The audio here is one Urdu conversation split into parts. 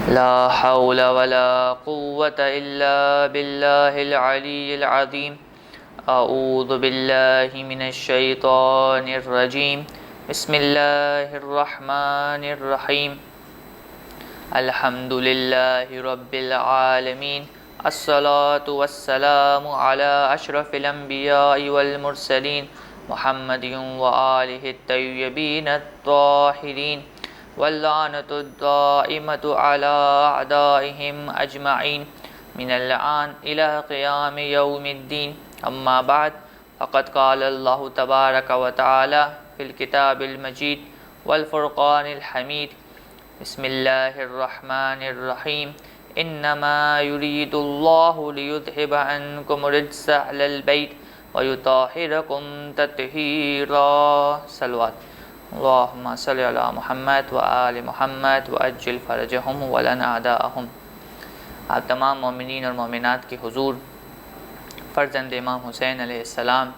لا حول ولا قوة إلا بالله العلي العظيم. أعوذ بالله من الشيطان الرجيم. بسم الله الرحمن الرحيم. الحمد لله رب العالمين. الصلاة والسلام على أشرف الأنبياء والمرسلين محمد وآله الطيبين الطاهرين واللعنة الدائمة على أعدائهم أجمعين من الآن إلى قيام يوم الدين. أما بعد، فقد قال الله تبارك وتعالى في الكتاب المجيد والفرقان الحميد. بسم الله الرحمن الرحيم. إنما يريد الله ليذهب عنكم الرجس أهل البيت ويطهركم تطهيرا. صلوات. اللهم صل علی محمد و آل محمد و عجل فرجهم ولن اعداءهم. آپ تمام مومنین اور مومنات کے حضور فرزند امام حسین علیہ السلام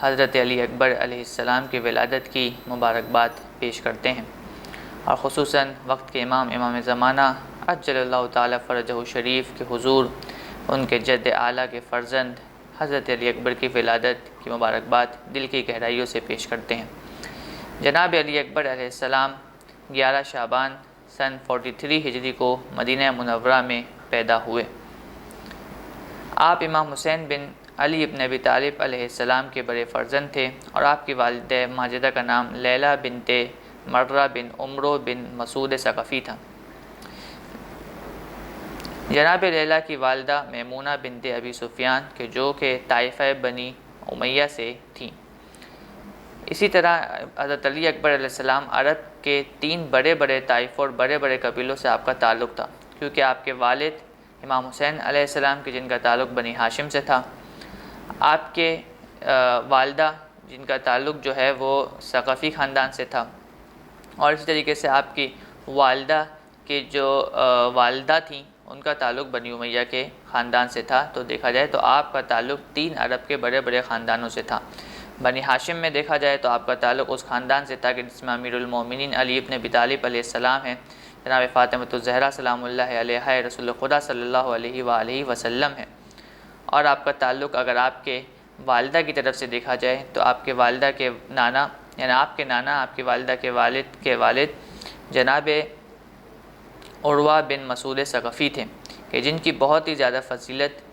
حضرت علی اکبر علیہ السلام کی ولادت کی مبارکباد پیش کرتے ہیں، اور خصوصاً وقت کے امام زمانہ عجل اللہ تعالی فرجہ شریف کے حضور ان کے جد اعلیٰ کے فرزند حضرت علی اکبر کی ولادت کی مبارکباد دل کی گہرائیوں سے پیش کرتے ہیں۔ جناب علی اکبر علیہ السلام 11 شعبان سن 43 ہجری کو مدینہ منورہ میں پیدا ہوئے۔ آپ امام حسین بن علی ابن ابی طالب علیہ السلام کے بڑے فرزند تھے، اور آپ کی والدہ ماجدہ کا نام لیلہ بنت مرہ بن عمرو بن مسعود ثقفی تھا۔ جناب لیلہ کی والدہ میمونہ بنت ابی سفیان کے جو کہ طائفہ بنی امیہ سے تھیں۔ اسی طرح حضرت علی اکبر علیہ السلام عرب کے 3 بڑے طائفوں اور بڑے قبیلوں سے آپ کا تعلق تھا، کیونکہ آپ کے والد امام حسین علیہ السلام کے جن کا تعلق بنی ہاشم سے تھا، آپ کے والدہ جن کا تعلق جو ہے وہ ثقفی خاندان سے تھا، اور اسی طریقے سے آپ کی والدہ کے جو والدہ تھیں ان کا تعلق بنی امیہ کے خاندان سے تھا۔ تو دیکھا جائے تو آپ کا تعلق 3 عرب کے بڑے خاندانوں سے تھا۔ بنی ہاشم میں دیکھا جائے تو آپ کا تعلق اس خاندان سے تھا کہ جس میں امیر المومنین علی ابن ابی طالب علیہ السلام ہیں، جناب فاطمۃ الزہرا سلام اللہ علیہا رسول خدا صلی اللہ علیہ وآلہ وسلم ہے۔ اور آپ کا تعلق اگر آپ کے والدہ کی طرف سے دیکھا جائے تو آپ کے والدہ کے نانا یعنی آپ کے نانا آپ کی والدہ کے والد جناب عروہ بن مسعود ثقفی تھے، کہ جن کی بہت ہی زیادہ فضیلت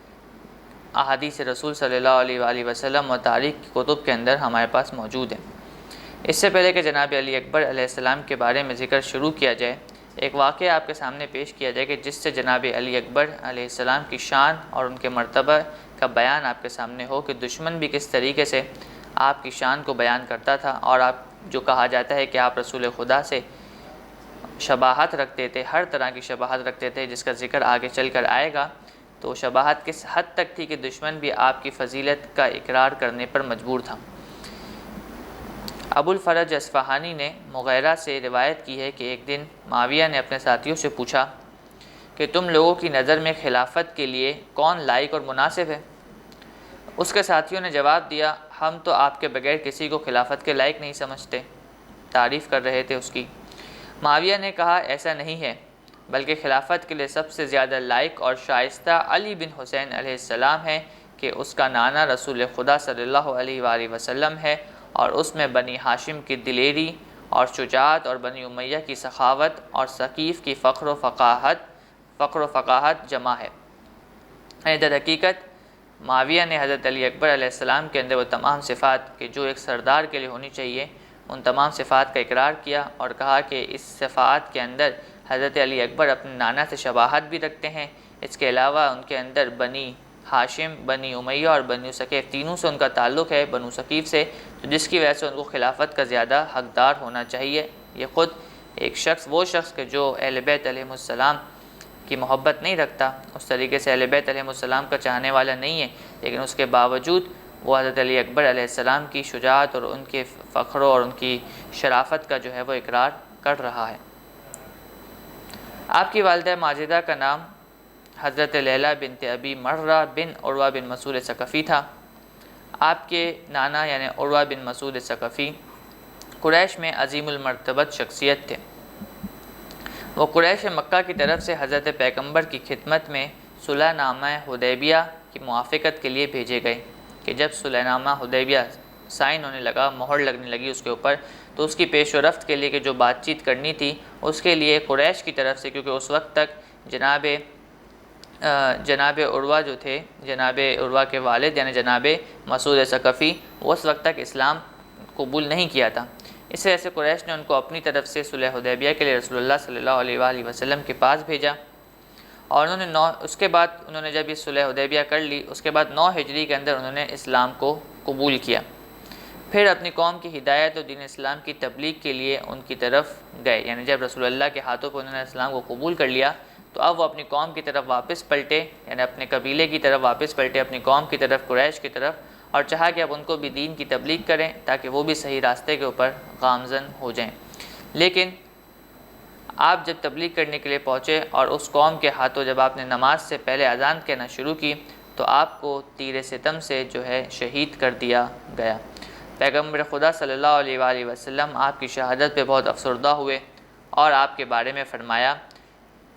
احادیث رسول صلی اللہ علیہ وآلہ وسلم و تاریخ کی کتب کے اندر ہمارے پاس موجود ہے۔ اس سے پہلے کہ جناب علی اکبر علیہ السلام کے بارے میں ذکر شروع کیا جائے، ایک واقعہ آپ کے سامنے پیش کیا جائے کہ جس سے جناب علی اکبر علیہ السلام کی شان اور ان کے مرتبہ کا بیان آپ کے سامنے ہو، کہ دشمن بھی کس طریقے سے آپ کی شان کو بیان کرتا تھا، اور آپ جو کہا جاتا ہے کہ آپ رسول خدا سے شباہت رکھتے تھے، ہر طرح کی شباہت رکھتے تھے، جس کا ذکر آگے چل کر آئے گا۔ تو شباہت کس حد تک تھی کہ دشمن بھی آپ کی فضیلت کا اقرار کرنے پر مجبور تھا۔ ابو الفرج اصفہانی نے مغیرہ سے روایت کی ہے کہ ایک دن معاویہ نے اپنے ساتھیوں سے پوچھا کہ تم لوگوں کی نظر میں خلافت کے لیے کون لائق اور مناسب ہے؟ اس کے ساتھیوں نے جواب دیا، ہم تو آپ کے بغیر کسی کو خلافت کے لائق نہیں سمجھتے۔ تعریف کر رہے تھے اس کی۔ معاویہ نے کہا، ایسا نہیں ہے، بلکہ خلافت کے لیے سب سے زیادہ لائق اور شائستہ علی بن حسین علیہ السلام ہے، کہ اس کا نانا رسول خدا صلی اللہ علیہ وآلہ وسلم ہے، اور اس میں بنی ہاشم کی دلیری اور شجاعت اور بنی امیہ کی سخاوت اور ثقیف کی فقر و فقاہت جمع ہے۔ در حقیقت معاویہ نے حضرت علی اکبر علیہ السلام کے اندر وہ تمام صفات کہ جو ایک سردار کے لیے ہونی چاہیے، ان تمام صفات کا اقرار کیا، اور کہا کہ اس صفات کے اندر حضرت علی اکبر اپنے نانا سے شباہت بھی رکھتے ہیں، اس کے علاوہ ان کے اندر بنی ہاشم، بنی امیہ اور بنی ثقیف تینوں سے ان کا تعلق ہے، بنو ثقیف سے، تو جس کی وجہ سے ان کو خلافت کا زیادہ حقدار ہونا چاہیے۔ یہ خود ایک وہ شخص کہ جو اہل بیت علیہ السلام کی محبت نہیں رکھتا، اس طریقے سے اہل بیت علیہ السلام کا چاہنے والا نہیں ہے، لیکن اس کے باوجود وہ حضرت علی اکبر علیہ السلام کی شجاعت اور ان کے فخر اور ان کی شرافت کا جو ہے وہ اقرار کر رہا ہے۔ آپ کی والدہ ماجدہ کا نام حضرت لیلہ بنت ابی مرہ بن عروہ بن مسعود ثقفی تھا۔ آپ کے نانا یعنی عروہ بن مسعود ثقفی قریش میں عظیم المرتبت شخصیت تھے۔ وہ قریش مکہ کی طرف سے حضرت پیغمبر کی خدمت میں صلح نامہ حدیبیہ کی موافقت کے لیے بھیجے گئے کہ جب صلح نامہ حدیبیہ سائن ہونے لگا، مہر لگنے لگی اس کے اوپر، تو اس کی پیش و رفت کے لیے کہ جو بات چیت کرنی تھی اس کے لیے قریش کی طرف سے، کیونکہ اس وقت تک جناب عروہ جو تھے، جناب عروہ کے والد یعنی جناب مسعود ثقفی، وہ اس وقت تک اسلام قبول نہیں کیا تھا، اس وجہ سے قریش نے ان کو اپنی طرف سے صلح حدیبیہ کے لیے رسول اللہ صلی اللہ علیہ وآلہ وسلم کے پاس بھیجا، اور اس کے بعد انہوں نے جب یہ صلح حدیبیہ کر لی، اس کے بعد 9 ہجری کے اندر انہوں نے اسلام کو قبول کیا، پھر اپنی قوم کی ہدایت اور دین اسلام کی تبلیغ کے لیے ان کی طرف گئے، یعنی جب رسول اللہ کے ہاتھوں پہ انہوں نے اسلام کو قبول کر لیا تو اب وہ اپنی قوم کی طرف واپس پلٹے، یعنی اپنے قبیلے کی طرف واپس پلٹے، اپنی قوم کی طرف، قریش کی طرف، اور چاہا کہ اب ان کو بھی دین کی تبلیغ کریں تاکہ وہ بھی صحیح راستے کے اوپر گامزن ہو جائیں۔ لیکن آپ جب تبلیغ کرنے کے لیے پہنچے اور اس قوم کے ہاتھوں جب آپ نے نماز سے پہلے اذان کہنا شروع کی تو آپ کو تیر ستم سے جو ہے شہید کر دیا گیا۔ پیغمبر خدا صلی اللہ علیہ وآلہ وسلم آپ کی شہادت پہ بہت افسردہ ہوئے اور آپ کے بارے میں فرمایا،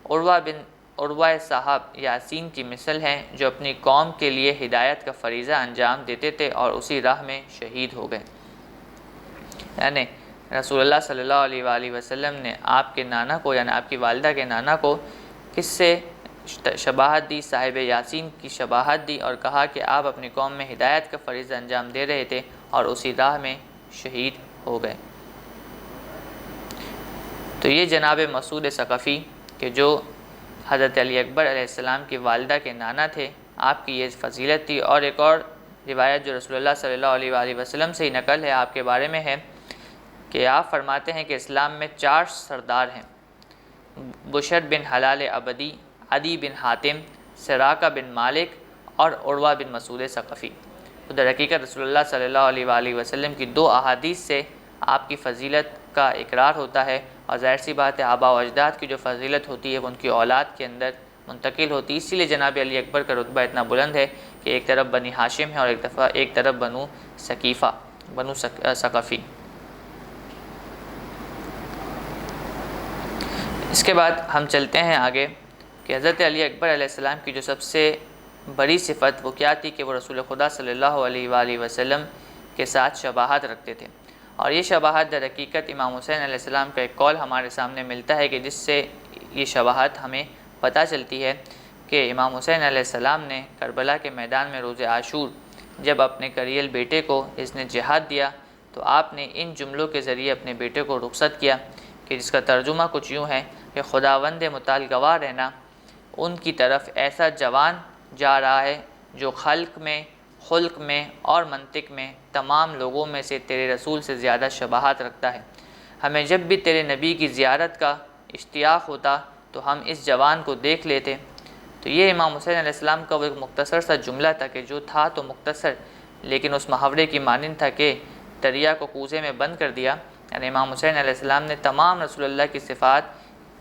عروہ صاحب یاسین کی مثل ہیں جو اپنی قوم کے لیے ہدایت کا فریضہ انجام دیتے تھے اور اسی راہ میں شہید ہو گئے۔ یعنی رسول اللہ صلی اللہ علیہ وآلہ وسلم نے آپ کے نانا کو، یعنی آپ کی والدہ کے نانا کو کس سے شباہت دی؟ صاحب یاسین کی شباہت دی، اور کہا کہ آپ اپنی قوم میں ہدایت کا فریضہ انجام دے رہے تھے اور اسی راہ میں شہید ہو گئے۔ تو یہ جناب مسعود ثقفی کہ جو حضرت علی اکبر علیہ السلام کی والدہ کے نانا تھے، آپ کی یہ فضیلت تھی۔ اور ایک اور روایت جو رسول اللہ صلی اللہ علیہ وآلہ وسلم سے ہی نقل ہے آپ کے بارے میں ہے کہ آپ فرماتے ہیں کہ اسلام میں 4 سردار ہیں، بشر بن حلال عبدی، عدی بن حاتم، سراقہ بن مالک اور عروہ بن مسعود ثقفی۔ تو در حقیقت رسول اللہ صلی اللہ علیہ وآلہ وسلم کی 2 احادیث سے آپ کی فضیلت کا اقرار ہوتا ہے، اور ظاہر سی بات ہے آباء و اجداد کی جو فضیلت ہوتی ہے وہ ان کی اولاد کے اندر منتقل ہوتی ہے، اسی لیے جناب علی اکبر کا رتبہ اتنا بلند ہے کہ ایک طرف بنی ہاشم ہے اور ایک طرف بنو ثقفی۔ اس کے بعد ہم چلتے ہیں آگے کہ حضرت علی اکبر علیہ السلام کی جو سب سے بڑی صفت وہ کیا تھی کہ وہ رسول خدا صلی اللہ علیہ وآلہ وسلم کے ساتھ شباہت رکھتے تھے، اور یہ شباہت در حقیقت امام حسین علیہ السلام کا ایک قول ہمارے سامنے ملتا ہے کہ جس سے یہ شباہت ہمیں پتہ چلتی ہے کہ امام حسین علیہ السلام نے کربلا کے میدان میں روز عاشور جب اپنے کریل بیٹے کو اس نے جہاد دیا تو آپ نے ان جملوں کے ذریعے اپنے بیٹے کو رخصت کیا کہ جس کا ترجمہ کچھ یوں ہے کہ خداوند متعال گواہ رہنا، ان کی طرف ایسا جوان جا رہا ہے جو خلق میں اور منطق میں تمام لوگوں میں سے تیرے رسول سے زیادہ شباہت رکھتا ہے۔ ہمیں جب بھی تیرے نبی کی زیارت کا اشتیاق ہوتا تو ہم اس جوان کو دیکھ لیتے۔ تو یہ امام حسین علیہ السلام کا وہ ایک مختصر سا جملہ تھا کہ جو تھا تو مختصر لیکن اس محاورے کی مانند تھا کہ دریا کو کوزے میں بند کر دیا، یعنی امام حسین علیہ السلام نے تمام رسول اللہ کی صفات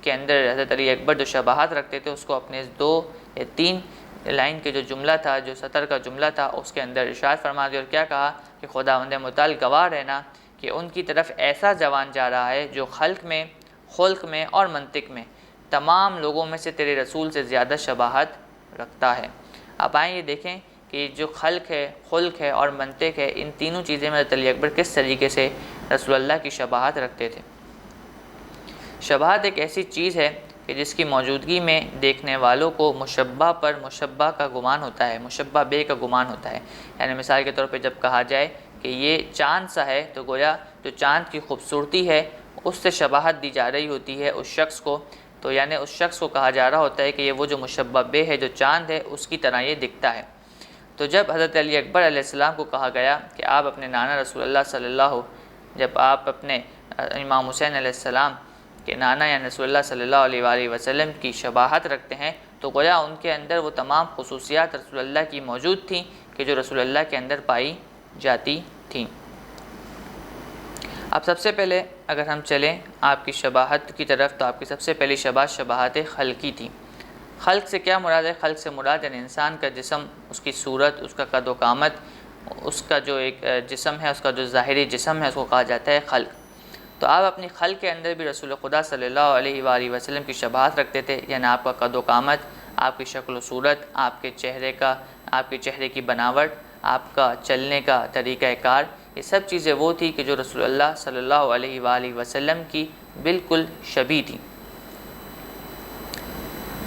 کے اندر حضرت علی اکبر جو شباہت رکھتے تھے اس کو اپنے 2 یا 3 لائن کے جو جملہ تھا، جو سطر کا جملہ تھا، اس کے اندر ارشاد فرما دیا اور کیا کہا کہ خداوند متعال گواہ رہنا کہ ان کی طرف ایسا جوان جا رہا ہے جو خلق میں اور منطق میں تمام لوگوں میں سے تیرے رسول سے زیادہ شباہت رکھتا ہے۔ اب آئیں یہ دیکھیں کہ جو خلق ہے اور منطق ہے، ان تینوں چیزیں میں حضرت علی اکبر کس طریقے سے رسول اللہ کی شباہت رکھتے تھے۔ شباہت ایک ایسی چیز ہے کہ جس کی موجودگی میں دیکھنے والوں کو مشبہ پر مشبہ کا گمان ہوتا ہے، مشبہ بے کا گمان ہوتا ہے۔ یعنی مثال کے طور پہ جب کہا جائے کہ یہ چاند سا ہے تو گویا جو چاند کی خوبصورتی ہے اس سے شباہت دی جا رہی ہوتی ہے اس شخص کو، تو یعنی اس شخص کو کہا جا رہا ہوتا ہے کہ یہ وہ جو مشبہ بے ہے، جو چاند ہے، اس کی طرح یہ دکھتا ہے۔ تو جب حضرت علی اکبر علیہ السلام کو کہا گیا کہ آپ اپنے نانا رسول اللہ صلی اللہ، جب آپ اپنے امام حسین علیہ السلام کے نانا یعنی رسول اللہ صلی اللہ علیہ وآلہ وسلم کی شباہت رکھتے ہیں تو گویا ان کے اندر وہ تمام خصوصیات رسول اللہ کی موجود تھیں کہ جو رسول اللہ کے اندر پائی جاتی تھیں۔ اب سب سے پہلے اگر ہم چلیں آپ کی شباہت کی طرف تو آپ کی سب سے پہلی شباہت خلقی تھی۔ خلق سے کیا مراد ہے؟ خلق سے مراد یعنی انسان کا جسم، اس کی صورت، اس کا قد و قامت، اس کا جو ایک جسم ہے، اس کا جو ظاہری جسم ہے، اس کو کہا جاتا ہے خلق۔ تو تو آپ اپنی خلق کے اندر بھی رسول خدا صلی اللہ علیہ وآلہ وسلم کی شباہت رکھتے تھے، یعنی آپ کا قد و قامت، آپ کی شکل و صورت، آپ کے چہرے کی بناوٹ، آپ کا چلنے کا طریقہ کار، یہ سب چیزیں وہ تھی کہ جو رسول اللہ صلی اللہ علیہ وآلہ وسلم کی بالکل شبیہ تھی۔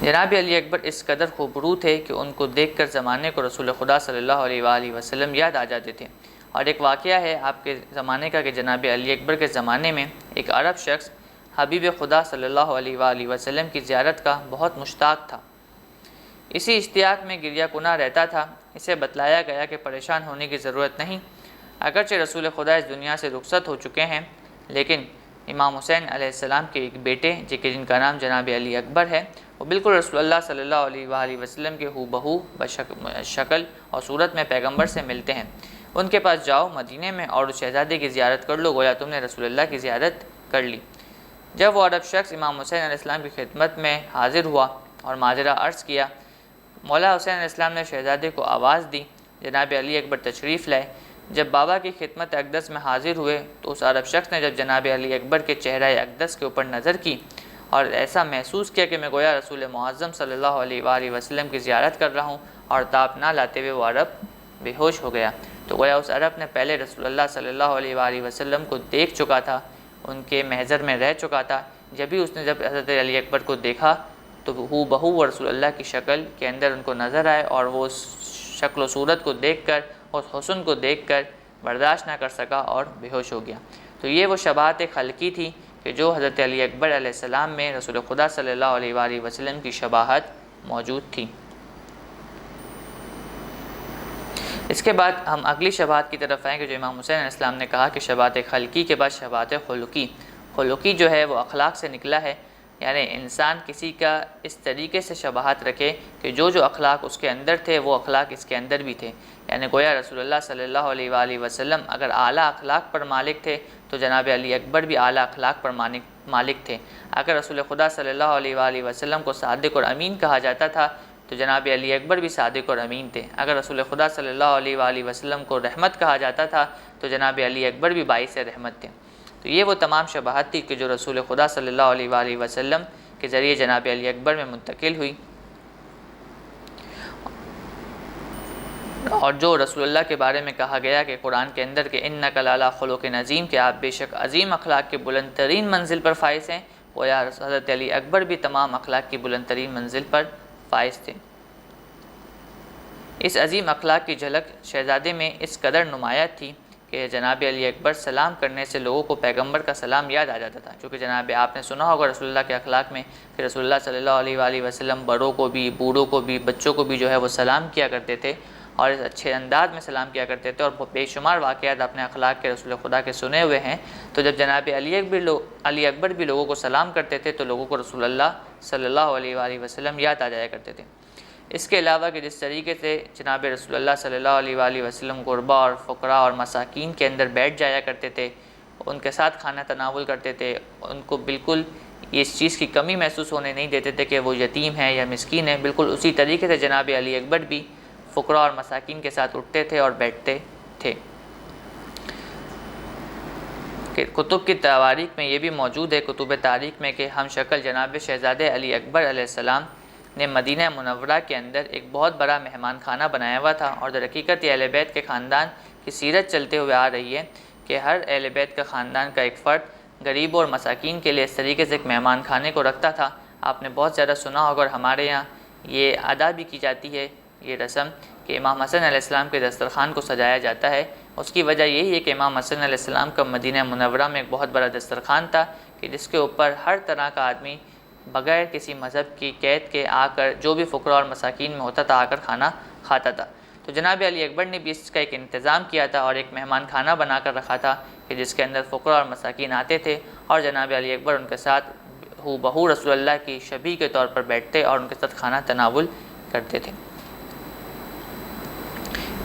جناب علی اکبر اس قدر خوبرو تھے کہ ان کو دیکھ کر زمانے کو رسول خدا صلی اللہ علیہ وآلہ وسلم یاد آ جاتے تھے۔ اور ایک واقعہ ہے آپ کے زمانے کا کہ جناب علی اکبر کے زمانے میں ایک عرب شخص حبیب خدا صلی اللہ علیہ وآلہ وسلم کی زیارت کا بہت مشتاق تھا۔ اسی اشتیاق میں گریہ کناہ رہتا تھا۔ اسے بتلایا گیا کہ پریشان ہونے کی ضرورت نہیں، اگرچہ رسول خدا اس دنیا سے رخصت ہو چکے ہیں، لیکن امام حسین علیہ السلام کے ایک بیٹے جن کا نام جناب علی اکبر ہے، وہ بالکل رسول اللہ صلی اللہ علیہ وآلہ وسلم کے ہو بہو شکل اور صورت میں پیغمبر سے ملتے ہیں۔ ان کے پاس جاؤ مدینے میں اور اس شہزادے کی زیارت کر لو، گویا تم نے رسول اللہ کی زیارت کر لی۔ جب وہ عرب شخص امام حسین علیہ السلام کی خدمت میں حاضر ہوا اور معذرہ عرض کیا، مولا حسین علیہ السلام نے شہزادے کو آواز دی، جناب علی اکبر تشریف لائے۔ جب بابا کی خدمت اقدس میں حاضر ہوئے تو اس عرب شخص نے جب جناب علی اکبر کے چہرہ اقدس کے اوپر نظر کی اور ایسا محسوس کیا کہ میں گویا رسول معظم صلی اللہ علیہ وآلہ وسلم کی زیارت کر رہا ہوں، اور تاب نہ لاتے ہوئے وہ عرب بے ہوش ہو گیا۔ تو گویا اس عرب نے پہلے رسول اللہ صلی اللہ علیہ وآلہ وسلم کو دیکھ چکا تھا، ان کے محضر میں رہ چکا تھا۔ جب حضرت علی اکبر کو دیکھا تو ہو بہو وہ رسول اللہ کی شکل کے اندر ان کو نظر آئے، اور وہ اس شکل و صورت کو دیکھ کر، اس حسن کو دیکھ کر برداشت نہ کر سکا اور بے ہوش ہو گیا۔ تو یہ وہ شباہت خلقی تھی کہ جو حضرت علی اکبر علیہ السلام میں رسول خدا صلی اللہ علیہ وآلہ وسلم کی شباہت موجود تھی۔ اس کے بعد ہم اگلی شباہت کی طرف آئیں کہ جو امام حسین علیہ السلام نے کہا کہ شباہت خلقی کے بعد شباہت خلقی جو ہے وہ اخلاق سے نکلا ہے، یعنی انسان کسی کا اس طریقے سے شباہت رکھے کہ جو اخلاق اس کے اندر تھے وہ اخلاق اس کے اندر بھی تھے، یعنی گویا رسول اللہ صلی اللہ علیہ وآلہ وسلم اگر اعلیٰ اخلاق پر مالک تھے تو جناب علی اکبر بھی اعلیٰ اخلاق پر مالک تھے۔ اگر رسول خدا صلی اللہ علیہ وآلہ وسلم کو صادق اور امین کہا جاتا تھا تو جناب علی اکبر بھی صادق اور امین تھے۔ اگر رسول خدا صلی اللہ علیہ وآلہ وسلم کو رحمت کہا جاتا تھا تو جناب علی اکبر بھی باعث رحمت تھے۔ تو یہ وہ تمام شباہت تھی کہ جو رسول خدا صلی اللہ علیہ وآلہ وسلم کے ذریعے جناب علی اکبر میں منتقل ہوئی، اور جو رسول اللہ کے بارے میں کہا گیا کہ قرآن کے اندر کہ اِنَّکَ لَعَلَىٰ خُلُقٍ عَظِيمٍ کہ آپ بے شک عظیم اخلاق کے بلند ترین منزل پر فائز ہیں، گویا حضرت علی اکبر بھی تمام اخلاق کی بلند ترین منزل پر فائز تھے۔ اس عظیم اخلاق کی جھلک شہزادے میں اس قدر نمایاں تھی کہ جناب علی اکبر سلام کرنے سے لوگوں کو پیغمبر کا سلام یاد آ جاتا تھا، کیونکہ جناب آپ نے سنا ہوگا رسول اللہ کے اخلاق میں کہ رسول اللہ صلی اللہ علیہ وآلہ وسلم بڑوں کو بھی، بوڑھوں کو بھی، بچوں کو بھی جو ہے وہ سلام کیا کرتے تھے، اور اس اچھے انداز میں سلام کیا کرتے تھے، اور بے شمار واقعات اپنے اخلاق کے رسول خدا کے سنے ہوئے ہیں۔ تو جب جناب علی اکبر بھی لوگوں کو سلام کرتے تھے تو لوگوں کو رسول اللہ صلی اللہ علیہ وآلہ وسلم یاد آ جایا کرتے تھے۔ اس کے علاوہ کہ جس طریقے سے جناب رسول اللہ صلی اللہ علیہ وآلہ وسلم غربا اور فقراء اور مساکین کے اندر بیٹھ جایا کرتے تھے، ان کے ساتھ کھانا تناول کرتے تھے، ان کو بالکل اس چیز کی کمی محسوس ہونے نہیں دیتے تھے کہ وہ یتیم ہے یا مسکین ہے، بالکل اسی طریقے سے جناب علی اکبر بھی فقراء اور مساکین کے ساتھ اٹھتے تھے اور بیٹھتے تھے۔ کہ کتب کی تواریخ میں یہ بھی موجود ہے، کتب تاریخ میں، کہ ہم شکل جناب شہزادے علی اکبر علیہ السلام نے مدینہ منورہ کے اندر ایک بہت بڑا مہمان خانہ بنایا ہوا تھا، اور در حقیقت یہ اہل بیت کے خاندان کی سیرت چلتے ہوئے آ رہی ہے کہ ہر اہل بیت کا خاندان کا ایک فرد غریبوں اور مساکین کے لیے اس طریقے سے ایک مہمان خانے کو رکھتا تھا۔ آپ نے بہت زیادہ سنا ہوگا، اور ہمارے یہاں یہ ادا بھی کی جاتی ہے یہ رسم کہ امام حسن علیہ السلام کے دسترخوان کو سجایا جاتا ہے۔ اس کی وجہ یہی ہے کہ امام حسن علیہ السلام کا مدینہ منورہ میں ایک بہت بڑا دسترخوان تھا کہ جس کے اوپر ہر طرح کا آدمی بغیر کسی مذہب کی قید کے آ کر جو بھی فقراء اور مساکین میں ہوتا تھا آ کر کھانا کھاتا تھا۔ تو جناب علی اکبر نے بھی اس کا ایک انتظام کیا تھا اور ایک مہمان خانہ بنا کر رکھا تھا کہ جس کے اندر فقراء اور مساکین آتے تھے، اور جناب علی اکبر ان کے ساتھ ہو بہو رسول اللہ کی شبیہ کے طور پر بیٹھتے اور ان کے ساتھ کھانا تناول کرتے تھے۔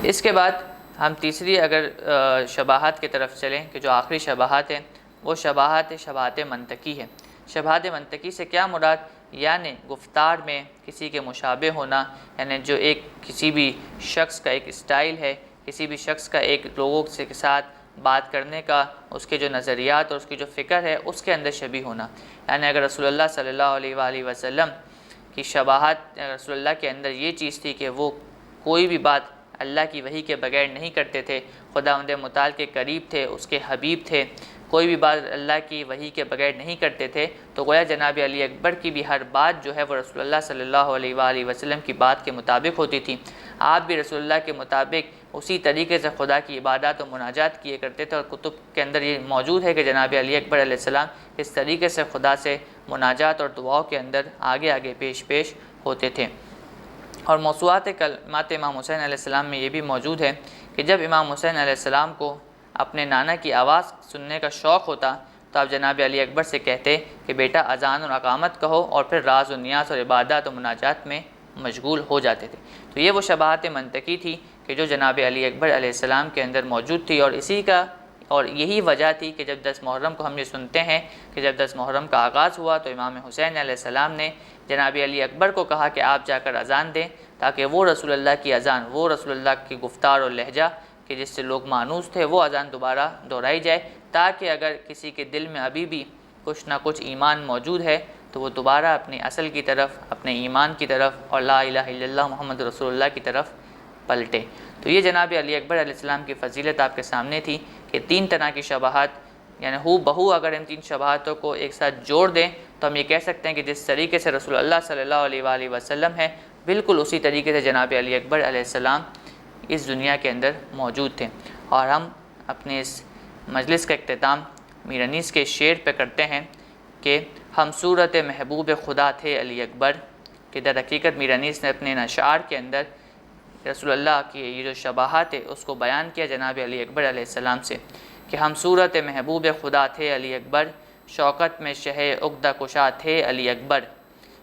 اس کے بعد ہم تیسری اگر شباہت کی طرف چلیں کہ جو آخری شباہت ہے وہ شباہت منطقی ہے۔ شباہت منطقی سے کیا مراد؟ یعنی گفتار میں کسی کے مشابہ ہونا، یعنی جو کسی بھی شخص کا ایک اسٹائل ہے، کسی بھی شخص کا ایک لوگوں کے ساتھ بات کرنے کا، اس کے جو نظریات اور اس کی جو فکر ہے اس کے اندر شبیہ ہونا۔ یعنی اگر رسول اللہ صلی اللہ علیہ وآلہ وسلم کی شباہت، رسول اللہ کے اندر یہ چیز تھی کہ وہ کوئی بھی بات اللہ کی وحی کے بغیر نہیں کرتے تھے، خداوند متعال کے قریب تھے، اس کے حبیب تھے، کوئی بھی بات اللہ کی وحی کے بغیر نہیں کرتے تھے، تو گویا جناب علی اکبر کی بھی ہر بات جو ہے وہ رسول اللہ صلی اللہ علیہ وآلہ وسلم کی بات کے مطابق ہوتی تھی۔ آپ بھی رسول اللہ کے مطابق اسی طریقے سے خدا کی عبادات و مناجات کیے کرتے تھے، اور کتب کے اندر یہ موجود ہے کہ جناب علی اکبر علیہ السلام اس طریقے سے خدا سے مناجات اور دعاؤں کے اندر آگے آگے پیش ہوتے تھے۔ اور موضوعات کلمات امام حسین علیہ السلام میں یہ بھی موجود ہے کہ جب امام حسین علیہ السلام کو اپنے نانا کی آواز سننے کا شوق ہوتا تو آپ جناب علی اکبر سے کہتے کہ بیٹا اذان اور اقامت کہو، اور پھر راز و نیاز اور عبادات و مناجات میں مشغول ہو جاتے تھے۔ تو یہ وہ شباہت منطقی تھی کہ جو جناب علی اکبر علیہ السلام کے اندر موجود تھی، اور یہی وجہ تھی کہ جب 10 محرم کو ہم یہ سنتے ہیں کہ جب 10 محرم کا آغاز ہوا تو امام حسین علیہ السلام نے جناب علی اکبر کو کہا کہ آپ جا کر اذان دیں، تاکہ وہ رسول اللہ کی اذان، وہ رسول اللہ کی گفتار اور لہجہ کہ جس سے لوگ مانوس تھے، وہ اذان دوبارہ دہرائی جائے، تاکہ اگر کسی کے دل میں ابھی بھی کچھ نہ کچھ ایمان موجود ہے تو وہ دوبارہ اپنی اصل کی طرف، اپنے ایمان کی طرف اور لا الہ الا اللہ محمد رسول اللہ کی طرف پلٹے۔ تو یہ جناب علی اکبر علیہ السلام کی فضیلت آپ کے سامنے تھی کہ 3 طرح کی شباہت، یعنی ہو بہو اگر ان 3 شباہتوں کو ایک ساتھ جوڑ دیں تو ہم یہ کہہ سکتے ہیں کہ جس طریقے سے رسول اللہ صلی اللہ علیہ وآلہ وسلم ہے، بالکل اسی طریقے سے جناب علی اکبر علیہ السلام اس دنیا کے اندر موجود تھے۔ اور ہم اپنے اس مجلس کا اختتام میر انیس کے شعر پہ کرتے ہیں کہ ہم صورت محبوب خدا تھے علی اکبر، کہ در حقیقت میر انیس نے اپنے اشعار کے اندر رسول اللہ کی یہ جو شباہت ہے اس کو بیان کیا جناب علی اکبر علیہ السلام سے کہ ہم صورت محبوب خدا تھے علی اکبر، شوکت میں شہ عقدہ کشا تھے علی اکبر،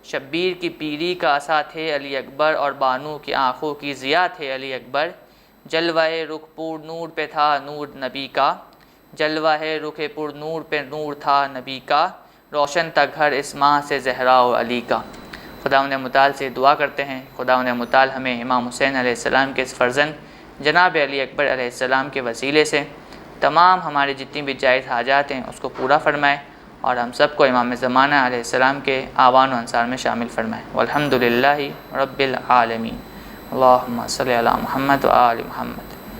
شبیر کی پیری کا عصا تھے علی اکبر، اور بانو کی آنکھوں کی ضیاء تھے علی اکبر، جلوہ رخ پر نور پہ تھا نور نبی کا، جلوہ رخ پر نور پہ نور تھا نبی کا، روشن تھا گھر اس ماہ سے زہرا و علی کا۔ خداوند متعال سے دعا کرتے ہیں خداوند متعال ہمیں امام حسین علیہ السلام کے اس فرزند جناب علی اکبر علیہ السلام کے وسیلے سے تمام ہماری جتنی بھی جائز حاجات ہیں اس کو پورا فرمائے، اور ہم سب کو امام زمانہ علیہ السلام کے آوان و انصار میں شامل فرمائے۔ والحمد للہ رب العالمین۔ اللہم صلی علی محمد و آل محمد۔